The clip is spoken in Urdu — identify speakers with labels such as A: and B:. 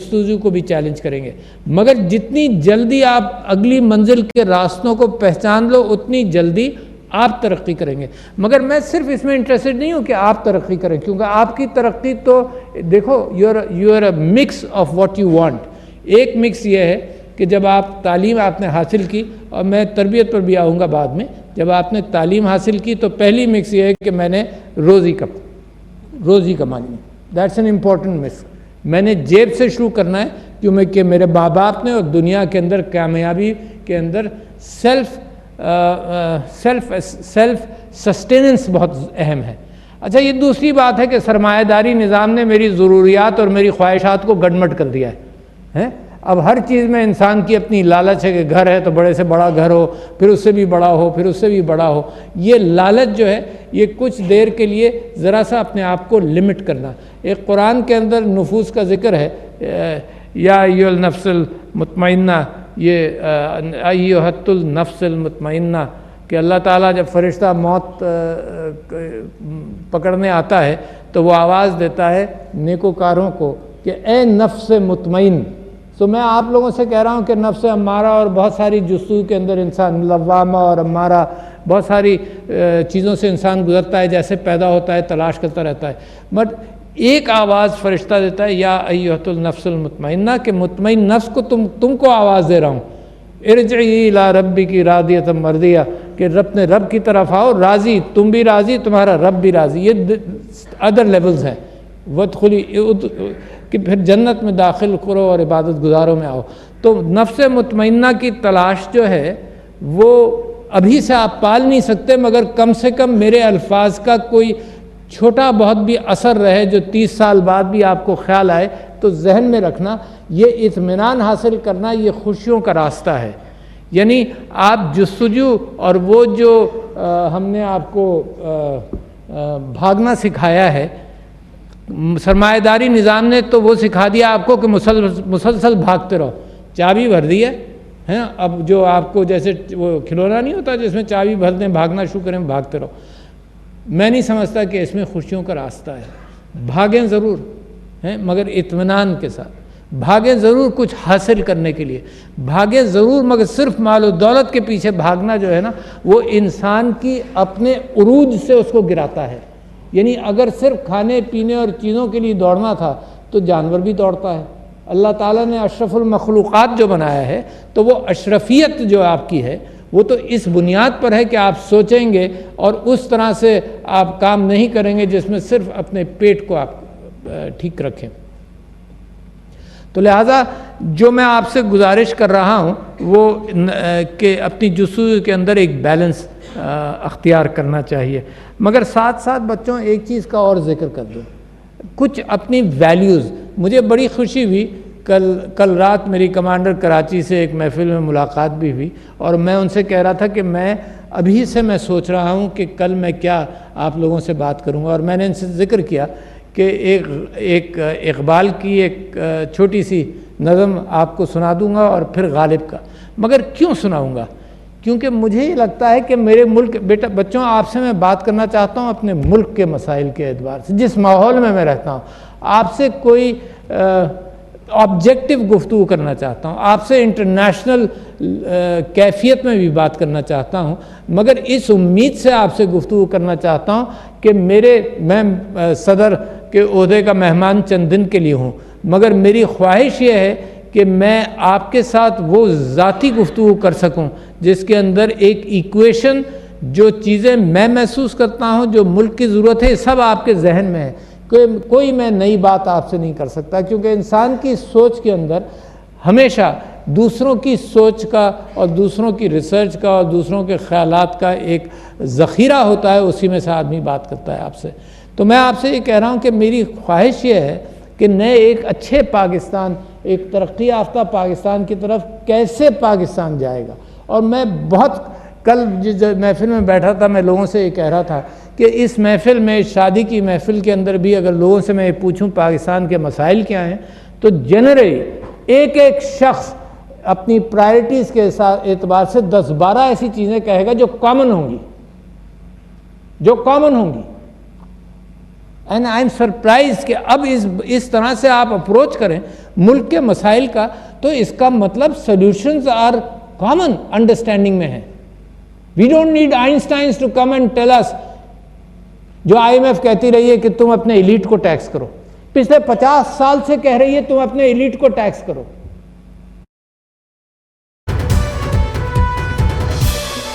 A: جستجو کو بھی چیلنج کریں گے، مگر جتنی جلدی آپ اگلی منزل کے راستوں کو پہچان لو اتنی جلدی آپ ترقی کریں گے۔ مگر میں صرف اس میں انٹرسٹڈ نہیں ہوں کہ آپ ترقی کریں، کیونکہ آپ کی ترقی تو دیکھو you are a mix of what you want. ایک مکس یہ ہے کہ جب آپ تعلیم آپ نے حاصل کی، اور میں تربیت پر بھی آؤں گا بعد میں، جب آپ نے تعلیم حاصل کی تو پہلی مکس یہ ہے کہ میں نے روزی کمانی ہے، دیٹس این امپورٹنٹ مکس۔ میں نے جیب سے شروع کرنا ہے، کیونکہ میرے ماں باپ نے، اور دنیا کے اندر کامیابی کے اندر سیلف سسٹیننس بہت اہم ہے۔ اچھا، یہ دوسری بات ہے کہ سرمایہ داری نظام نے میری ضروریات اور میری خواہشات کو گڈمٹ کر دیا ہے۔ اب ہر چیز میں انسان کی اپنی لالچ ہے کہ گھر ہے تو بڑے سے بڑا گھر ہو، پھر اس سے بھی بڑا ہو، پھر اس سے بھی بڑا ہو۔ یہ لالچ جو ہے یہ کچھ دیر کے لیے ذرا سا اپنے آپ کو لمٹ کرنا۔ ایک قرآن کے اندر نفوس کا ذکر ہے، یا ایھا النفس المطمئنہ، یہ ایھا النفس المطمئنہ، کہ اللہ تعالیٰ جب فرشتہ موت پکڑنے آتا ہے تو وہ آواز دیتا ہے نیکوکاروں کو کہ اے نفس مطمئن۔ تو میں آپ لوگوں سے کہہ رہا ہوں کہ نفس امارہ اور بہت ساری جستجو کے اندر انسان لوامہ اور امارہ بہت ساری چیزوں سے انسان گزرتا ہے، جیسے پیدا ہوتا ہے تلاش کرتا رہتا ہے، بٹ ایک آواز فرشتہ دیتا ہے یا ایھا النفس المطمئنہ، کہ مطمئن نفس کو تم کو آواز دے رہا ہوں، ارجعی الی ربک راضیۃ مرضیہ، کہ اپنے رب کی طرف آؤ راضی، تم بھی راضی، تمہارا رب بھی راضی۔ یہ ادر لیولز ہیں، وادخلی، کہ پھر جنت میں داخل کرو اور عبادت گزاروں میں آؤ۔ تو نفس مطمئنہ کی تلاش جو ہے وہ ابھی سے آپ پال نہیں سکتے، مگر کم سے کم میرے الفاظ کا کوئی چھوٹا بہت بھی اثر رہے، جو 30 سال بعد بھی آپ کو خیال آئے، تو ذہن میں رکھنا یہ اطمینان حاصل کرنا یہ خوشیوں کا راستہ ہے۔ یعنی آپ جستجو اور وہ جو ہم نے آپ کو بھاگنا سکھایا ہے، سرمایہ داری نظام نے تو وہ سکھا دیا آپ کو کہ مسلسل بھاگتے رہو، چابی بھر دی ہے۔ اب جو آپ کو جیسے وہ کھلونا نہیں ہوتا جس میں چابی بھر دیں، بھاگنا شروع کریں، بھاگتے رہو۔ میں نہیں سمجھتا کہ اس میں خوشیوں کا راستہ ہے۔ بھاگیں ضرور ہیں، مگر اطمینان کے ساتھ بھاگیں ضرور، کچھ حاصل کرنے کے لیے بھاگیں ضرور، مگر صرف مال و دولت کے پیچھے بھاگنا جو ہے نا، وہ انسان کی اپنے عروج سے اس کو گراتا ہے۔ یعنی اگر صرف کھانے پینے اور چیزوں کے لیے دوڑنا تھا تو جانور بھی دوڑتا ہے۔ اللہ تعالیٰ نے اشرف المخلوقات جو بنایا ہے، تو وہ اشرفیت جو آپ کی ہے وہ تو اس بنیاد پر ہے کہ آپ سوچیں گے اور اس طرح سے آپ کام نہیں کریں گے جس میں صرف اپنے پیٹ کو آپ ٹھیک رکھیں۔ تو لہٰذا جو میں آپ سے گزارش کر رہا ہوں وہ کہ اپنی جستجو کے اندر ایک بیلنس اختیار کرنا چاہیے، مگر ساتھ ساتھ بچوں ایک چیز کا اور ذکر کر دوں، کچھ اپنی ویلیوز۔ مجھے بڑی خوشی ہوئی، کل رات میری کمانڈر کراچی سے ایک محفل میں ملاقات بھی ہوئی، اور میں ان سے کہہ رہا تھا کہ میں ابھی سے میں سوچ رہا ہوں کہ کل میں کیا آپ لوگوں سے بات کروں گا، اور میں نے ان سے ذکر کیا کہ ایک اقبال کی ایک چھوٹی سی نظم آپ کو سنا دوں گا، اور پھر غالب کا۔ مگر کیوں سناؤں گا؟ کیونکہ مجھے یہ لگتا ہے کہ میرے ملک، بچوں آپ سے میں بات کرنا چاہتا ہوں اپنے ملک کے مسائل کے اعتبار سے، جس ماحول میں رہتا ہوں، آپ سے کوئی آبجیکٹو گفتگو کرنا چاہتا ہوں، آپ سے انٹرنیشنل کیفیت میں بھی بات کرنا چاہتا ہوں، مگر اس امید سے آپ سے گفتگو کرنا چاہتا ہوں کہ میں صدر کے عہدے کا مہمان چند دن کے لیے ہوں، مگر میری خواہش یہ ہے کہ میں آپ کے ساتھ وہ ذاتی گفتگو کر سکوں جس کے اندر ایک ایکویشن، جو چیزیں میں محسوس کرتا ہوں، جو ملک کی ضرورت ہے، سب آپ کے ذہن میں ہے۔ کوئی میں نئی بات آپ سے نہیں کر سکتا، کیونکہ انسان کی سوچ کے اندر ہمیشہ دوسروں کی سوچ کا اور دوسروں کی ریسرچ کا اور دوسروں کے خیالات کا ایک ذخیرہ ہوتا ہے، اسی میں سے آدمی بات کرتا ہے آپ سے۔ تو میں آپ سے یہ کہہ رہا ہوں کہ میری خواہش یہ ہے کہ نئے ایک اچھے پاکستان، ایک ترقی یافتہ پاکستان کی طرف کیسے پاکستان جائے گا۔ اور میں بہت کل جس محفل میں بیٹھا تھا، میں لوگوں سے یہ کہہ رہا تھا کہ اس محفل میں، شادی کی محفل کے اندر بھی اگر لوگوں سے میں یہ پوچھوں پاکستان کے مسائل کیا ہیں، تو جنرلی ایک شخص اپنی پرائرٹیز کے اعتبار سے 10-12 ایسی چیزیں کہے گا جو کامن ہوں گی، اینڈ آئی ایم سرپرائز کہ اب اس طرح سے آپ اپروچ کریں ملک کے مسائل کا، تو اس کا مطلب سولوشنز آر کامن انڈرسٹینڈنگ میں ہیں. We don't need Einsteins to come and tell us. جو آئی ایم ایف کہتی رہی ہے کہ تم اپنے ایلیٹ کو ٹیکس کرو، پچھلے 50 سال سے کہہ رہی ہے تم اپنے ایلیٹ کو ٹیکس کرو.